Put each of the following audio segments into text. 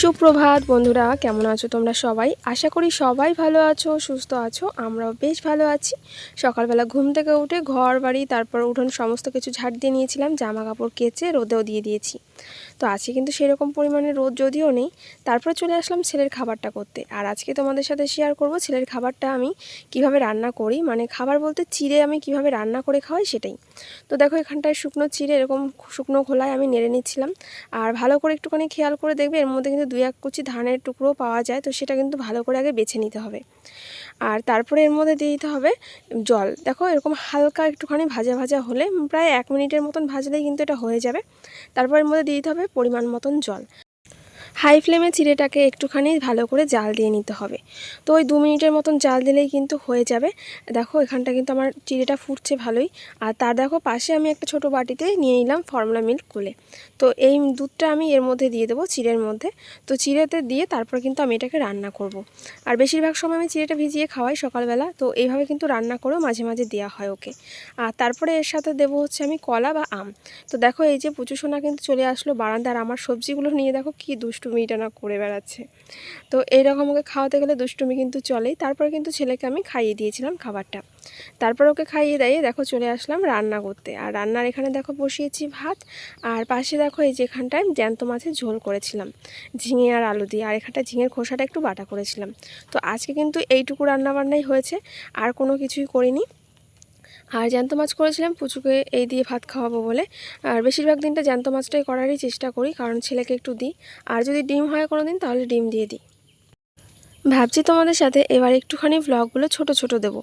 সুপ্রভাত বন্ধুরা, কেমন আছো তোমরা সবাই? আশা করি সবাই ভালো আছো, সুস্থ আছো। আমরাও বেশ ভালো আছি। সকালবেলা ঘুম থেকে উঠে ঘর বাড়ি তারপর উঠোন সমস্ত কিছু ঝাড় দিয়ে নিয়েছিলাম, জামা কাপড় কেচে রোদেও দিয়ে দিয়েছি। তো আজকে কিন্তু সেরকম পরিমাণে রোদ যদিও নেই। তারপরে চলে আসলাম ছেলের খাবারটা করতে। আর আজকে তোমাদের সাথে শেয়ার করব ছেলের খাবারটা আমি কিভাবে রান্না করি, মানে খাবার বলতে চিড়ে আমি কিভাবে রান্না করে খাওয়াই সেটাই। তো দেখো এখানটায় শুকনো চিড়ে এরকম শুকনো খোলায় আমি নেড়ে নিচ্ছিলাম। আর ভালো করে একটুখানি খেয়াল করে দেখবে এর মধ্যে কিন্তু 2-1 কুচি ধানের টুকরো পাওয়া যায়, তো সেটা কিন্তু ভালো করে আগে বেছে নিতে হবে। আর তারপরে এর মধ্যে দিয়ে দিতে হবে জল। দেখো এরকম হালকা একটুখানি ভাজা ভাজা হলে প্রায় 1 মিনিটের মতন ভাজলেই কিন্তু এটা হয়ে যাবে। তারপর এর মধ্যে দিয়ে দিতে হবে পরিমাণ মতন জল। হাই ফ্লেমে চিড়েটাকে একটুখানি ভালো করে জাল দিয়ে নিতে হবে। তো ওই 2 মিনিটের মতন জাল দিলেই কিন্তু হয়ে যাবে। দেখো এখানটা কিন্তু আমার চিড়েটা ফুটছে ভালোই। আর তার দেখো পাশে আমি একটা ছোট বাটিতে নিয়ে নিলাম ফর্মুলা মিল্ক গুলে। তো এই দুধটা আমি এর মধ্যে দিয়ে দেবো চিড়ের মধ্যে। তো চিড়েতে দিয়ে তারপর কিন্তু আমি এটাকে রান্না করব। আর বেশিরভাগ সময় আমি চিড়েটা ভিজিয়ে খাওয়াই সকালবেলা, তো এইভাবে কিন্তু রান্না করেও মাঝে মাঝে দেওয়া হয় ওকে। আর তারপরে এর সাথে দেবো হচ্ছে আমি কলা বা আম। তো দেখো এই যে পুচু সোনা কিন্তু চলে আসলো বারান্দার, আমার সবজিগুলো নিয়ে দেখো কি দুষ্টুমিটা না করে বেড়াচ্ছে। তো এইরকম ওকে খাওয়াতে গেলে দুষ্টুমি কিন্তু চলেই। তারপর কিন্তু ছেলেকে আমি খাইয়ে দিয়েছিলাম খাবারটা। তারপর ওকে খাইয়ে দিয়ে দেখো চলে আসলাম রান্না করতে। আর রান্নার এখানে দেখো বসিয়েছি ভাত। আর পাশে দেখো এই যেখানটায় জ্যান্ত মাছের ঝোল করেছিলাম ঝিঙে আর আলু দিয়ে। আর এখানটা ঝিঙের খোসাটা একটু বাটা করেছিলাম। তো আজকে কিন্তু এইটুকু রান্নাবান্নাই হয়েছে, আর কোনো কিছুই করিনি। আর জ্যান্ত মাছ করেছিলাম পুচুকে এই দিয়ে ভাত খাওয়াবো বলে। আর বেশিরভাগ দিনটা জ্যান্ত মাছটাই করারই চেষ্টা করি, কারণ ছেলেকে একটু দিই। আর যদি ডিম হয় কোনো দিন তাহলে ডিম দিয়ে দিই। ভাবছি তোমাদের সাথে এবার একটুখানি ভ্লগগুলো ছোট ছোট দেব,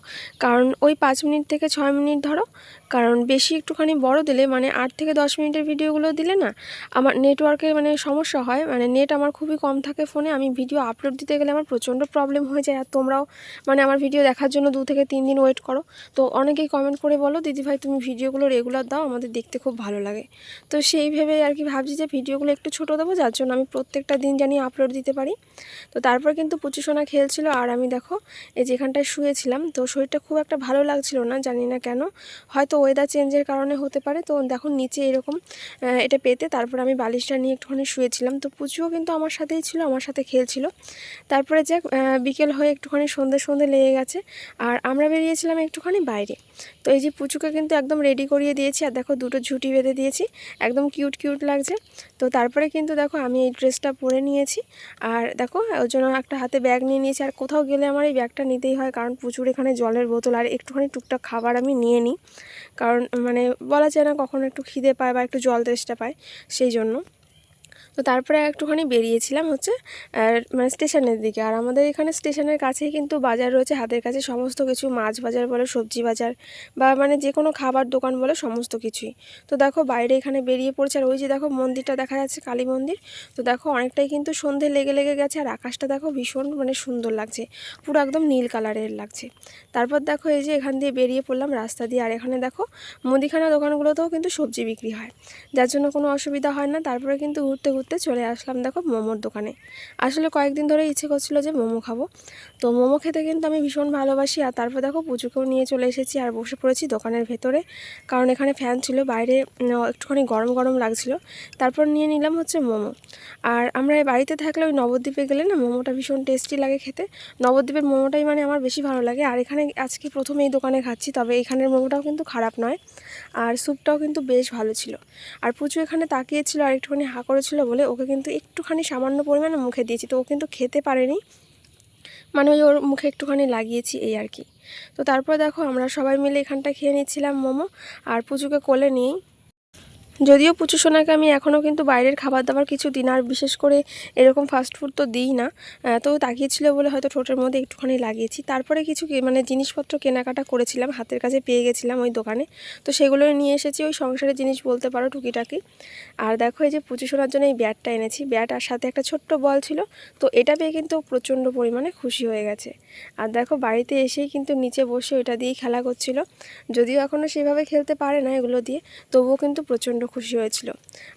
কারণ ওই 5 মিনিট থেকে 6 মিনিট ধরো। কারণ বেশি একটুখানি বড় দিলে মানে 8 থেকে 10 মিনিটের ভিডিওগুলো দিলে না আমার নেটওয়ার্কে মানে সমস্যা হয়, মানে নেট আমার খুবই কম থাকে ফোনে। আমি ভিডিও আপলোড দিতে গেলে আমার প্রচণ্ড প্রবলেম হয়ে যায়। আর তোমরাও মানে আমার ভিডিও দেখার জন্য 2 থেকে 3 দিন ওয়েট করো। তো অনেকেই কমেন্ট করে বলো দিদিভাই তুমি ভিডিওগুলো রেগুলার দাও, আমাদের দেখতে খুব ভালো লাগে। তো সেই ভেবে আর কি ভাবছি যে ভিডিওগুলো একটু ছোট দেবো, যার জন্য আমি প্রত্যেকটা দিন জানি আপলোড দিতে পারি। তো তারপর কিন্তু পুচু সোনা খেলছিল, আর আমি দেখো এই যেখানটায় শুয়েছিলাম। তো শরীরটা খুব একটা ভালো লাগছিল না, জানি না কেন, হয়তো ওয়েদার চেঞ্জের কারণে হতে পারে। তো দেখো নিচে এরকম এটা পেতে তারপর আমি বালিশটা নিয়ে একটুখানি শুয়েছিলাম। তো পুচুও কিন্তু আমার সাথেই ছিল, আমার সাথে খেলছিল। তারপরে যাক বিকেল হয়ে একটুখানি সন্ধে সন্ধে লেগে গেছে, আর আমরা বেরিয়েছিলাম একটুখানি বাইরে। তো এই যে পুচুকে কিন্তু একদম রেডি করিয়ে দিয়েছি, আর দেখো দুটো ঝুঁটি বেঁধে দিয়েছি, একদম কিউট কিউট লাগছে। তো তারপরে কিন্তু দেখো আমি এই ড্রেসটা পরে নিয়েছি। আর দেখো ওর জন্য একটা হাতে ব্যাগ নিয়ে নিয়েছি। আর কোথাও গেলে আমার এই ব্যাগটা নিতেই হয়, কারণ প্রচুর এখানে জলের বোতল আর একটুখানি টুকটাক খাবার আমি নিয়ে নিই। কারণ মানে বলা যায় না কখনো একটু খিদে পায় বা একটু জল তেষ্টা পায়, সেই জন্য। তো তারপরে একটুখানি বেরিয়েছিলাম হচ্ছে মানে স্টেশনের দিকে। আর আমাদের এখানে স্টেশনের কাছেই কিন্তু বাজার রয়েছে, হাতের কাছে সমস্ত কিছু, মাছ বাজার বলে, সবজি বাজার বা মানে যে কোনো খাবার দোকান বলে সমস্ত কিছুই। তো দেখো বাইরে এখানে বেরিয়ে পড়ছে। আর ওই যে দেখো মন্দিরটা দেখা যাচ্ছে, কালী মন্দির। তো দেখো অনেকটাই কিন্তু সন্ধে লেগে লেগে গেছে, আর আকাশটা দেখো ভীষণ মানে সুন্দর লাগছে, পুরো একদম নীল কালারের লাগছে। তারপর দেখো এই যে এখান দিয়ে বেরিয়ে পড়লাম রাস্তা দিয়ে। আর এখানে দেখো মুদিখানা দোকানগুলোতেও কিন্তু সবজি বিক্রি হয়, যার জন্য কোনো অসুবিধা হয় না। তারপরে কিন্তু ঘুরতে ঘুরতে চলে আসলাম দেখো মোমোর দোকানে। আসলে কয়েকদিন ধরে ইচ্ছে করছিল যে মোমো খাবো। তো মোমো খেতে কিন্তু আমি ভীষণ ভালোবাসি। আর তারপর দেখো পুজোকেও নিয়ে চলে এসেছি আর বসে পড়েছি দোকানের ভেতরে, কারণ এখানে ফ্যান ছিল, বাইরে একটুখানি গরম গরম লাগছিল। তারপর নিয়ে নিলাম হচ্ছে মোমো। আর আমরা এই বাড়িতে থাকলে ওই নবদ্বীপে গেলে না মোমোটা ভীষণ টেস্টি লাগে খেতে। নবদ্বীপের মোমোটাই মানে আমার বেশি ভালো লাগে। আর এখানে আজকে প্রথম এই দোকানে খাচ্ছি, তবে এখানের মোমোটাও কিন্তু খারাপ নয়। আর স্যুপটাও কিন্তু বেশ ভালো ছিল। আর পুচু এখানে তাকিয়েছিল আর একটুখানি হাঁ করেছিল বলে ওকে কিন্তু একটুখানি সামান্য পরিমাণে মুখে দিয়েছি। তো ও কিন্তু খেতে পারেনি, মানে ওই ওর মুখে একটুখানি লাগিয়েছি এই আর কি। তো তারপর দেখো আমরা সবাই মিলে এখানটা খেয়ে নিচ্ছিলাম মোমো, আর পুচুকে কোলে নিয়েই। যদিও পুচু সোনাকে আমি এখনও কিন্তু বাইরের খাবার দাবার কিছু দিই না, আর বিশেষ করে এরকম ফাস্টফুড তো দিই না। তো তাকিয়েছিল বলে হয়তো ঠোঁটের মধ্যে একটুখানি লাগিয়েছি। তারপরে কিছু মানে জিনিসপত্র কেনাকাটা করেছিলাম, হাতের কাছে পেয়ে গেছিলাম ওই দোকানে। তো সেগুলো নিয়ে এসেছি, ওই সংসারের জিনিস বলতে পারো টুকিটাকি। আর দেখো এই যে পুচু সোনার জন্য এই ব্যাটটা এনেছি, ব্যাট আর সাথে একটা ছোট্ট বল ছিল। তো এটা পেয়ে কিন্তু প্রচণ্ড পরিমাণে খুশি হয়ে গেছে। আর দেখো বাড়িতে এসেই কিন্তু নিচে বসে ওইটা দিয়েই খেলা করছিল। যদিও এখনও সেভাবে খেলতে পারে না এগুলো দিয়ে, তবুও কিন্তু প্রচণ্ড খুশি হয়েছিল।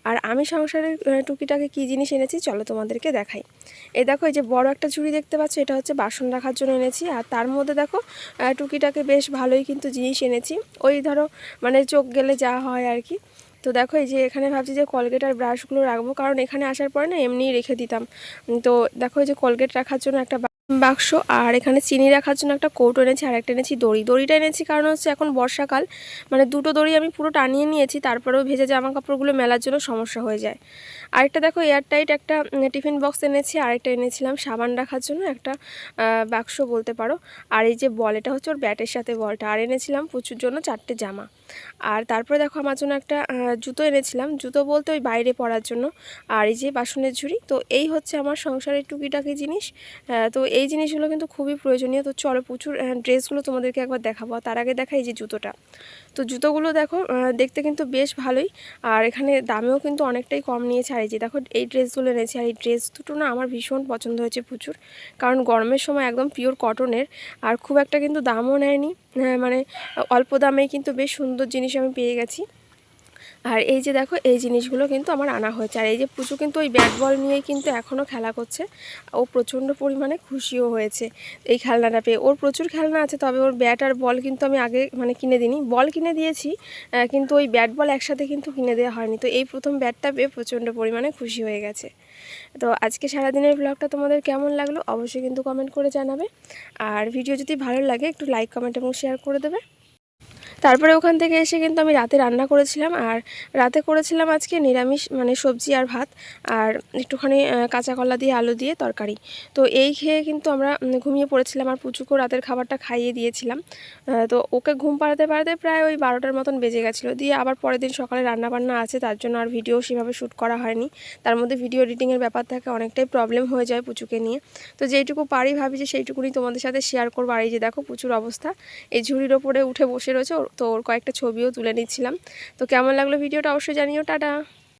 আর আমি সংসারের টুকিটাকে কী জিনিস এনেছি চলো তোমাদেরকে দেখাই। এই দেখো এই যে বড় একটা ঝুড়ি দেখতে পাচ্ছ, এটা হচ্ছে বাসন রাখার জন্য এনেছি। আর তার মধ্যে দেখো টুকিটাকে বেশ ভালোই কিন্তু জিনিস এনেছি, ওই ধরো মানে চোখ গেলে যা হয় আর কি। তো দেখো এই যে এখানে ভাবছি যে কলগেট আর ব্রাশগুলো রাখবো, কারণ এখানে আসার পরে না এমনিই রেখে দিতাম। তো দেখো এই যে কলগেট রাখার জন্য একটা বাক্স, আর এখানে চিনি রাখার জন্য একটা কৌটো এনেছি, আর একটা এনেছি দড়িটা এনেছি কারণ হচ্ছে এখন বর্ষাকাল, মানে দুটো দড়ি আমি পুরো টানিয়ে নিয়েছি, তারপরেও ভেজে জামা কাপড়গুলো মেলার জন্য সমস্যা হয়ে যায়। আরেকটা দেখো এয়ারটাইট একটা টিফিন বক্স এনেছি, আরেকটা এনেছিলাম সাবান রাখার জন্য একটা বাক্স বলতে পারো। আর এই যে বল, এটা হচ্ছে ওর ব্যাটের সাথে বলটা। আর এনেছিলাম পুচুর জন্য 4টে জামা। আর তারপরে দেখো আমার জন্য একটা জুতো এনেছিলাম, জুতো বলতে ওই বাইরে পরার জন্য। আর এই যে বাসনের ঝুড়ি। তো এই হচ্ছে আমার সংসারের টুকিটাকি জিনিস। তো এই জিনিসগুলো কিন্তু খুবই প্রয়োজনীয়। তো চলো প্রচুর ড্রেসগুলো তোমাদেরকে একবার দেখাবো। তার আগে দেখা এই যে জুতোটা। তো জুতোগুলো দেখো দেখতে কিন্তু বেশ ভালোই, আর এখানে দামেও কিন্তু অনেকটাই কম নিয়েছে। আর এই যে দেখো এই ড্রেসগুলো এনেছি, আর এই ড্রেস দুটো না আমার ভীষণ পছন্দ হয়েছে প্রচুর, কারণ গরমের সময় একদম পিওর কটনের, আর খুব একটা কিন্তু দামও নেয়নি, মানে অল্প দামেই কিন্তু বেশ সুন্দর জিনিস আমি পেয়ে গেছি। আর এই যে দেখো এই জিনিসগুলো কিন্তু আমার আনা হয়েছে। আর এই যে পুচু কিন্তু ওই ব্যাট বল নিয়েই কিন্তু এখনও খেলা করছে। ও প্রচণ্ড পরিমাণে খুশিও হয়েছে এই খেলনাটা পেয়ে। ওর প্রচুর খেলনা আছে, তবে ওর ব্যাট আর বল কিন্তু আমি আগে মানে কিনে দিইনি। বল কিনে দিয়েছি, কিন্তু ওই ব্যাট বল একসাথে কিন্তু কিনে দেওয়া হয়নি। তো এই প্রথম ব্যাটটা পেয়ে প্রচণ্ড পরিমাণে খুশি হয়ে গেছে। তো আজকে সারাদিনের ব্লগটা তোমাদের কেমন লাগলো অবশ্যই কিন্তু কমেন্ট করে জানাবে। আর ভিডিও যদি ভালো লাগে একটু লাইক, কমেন্ট এবং শেয়ার করে দেবে। তারপরে ওখান থেকে এসে কিন্তু আমি রাতে রান্না করেছিলাম, আর রাতে করেছিলাম আজকে নিরামিষ, মানে সবজি আর ভাত, আর একটুখানি কাঁচা কলা দিয়ে আলু দিয়ে তরকারি। তো এই খেয়ে কিন্তু আমরা ঘুমিয়ে পড়েছিলাম, আর পুচুকেও রাতের খাবারটা খাইয়ে দিয়েছিলাম। তো ওকে ঘুম পাড়াতে পাড়াতে প্রায় ওই 12টার মতন বেজে গেছিলো। দিয়ে আবার পরের দিন সকালে রান্নাবান্না আছে, তার জন্য আর ভিডিও সেভাবে শ্যুট করা হয়নি। তার মধ্যে ভিডিও এডিটিংয়ের ব্যাপার থাকে, অনেকটাই প্রবলেম হয়ে যায় পুচুকে নিয়ে। তো যেইটুকু পারি ভাবি যে সেইটুকুনি তোমাদের সাথে শেয়ার করবো। আর এই যে দেখো পুচুর অবস্থা, এই ঝুড়ির ওপরে উঠে বসে রয়েছে। তো ওর কয়েকটা ছবিও তুলে নিচ্ছিলাম। তো কেমন লাগলো ভিডিওটা অবশ্যই জানিও। টাটা।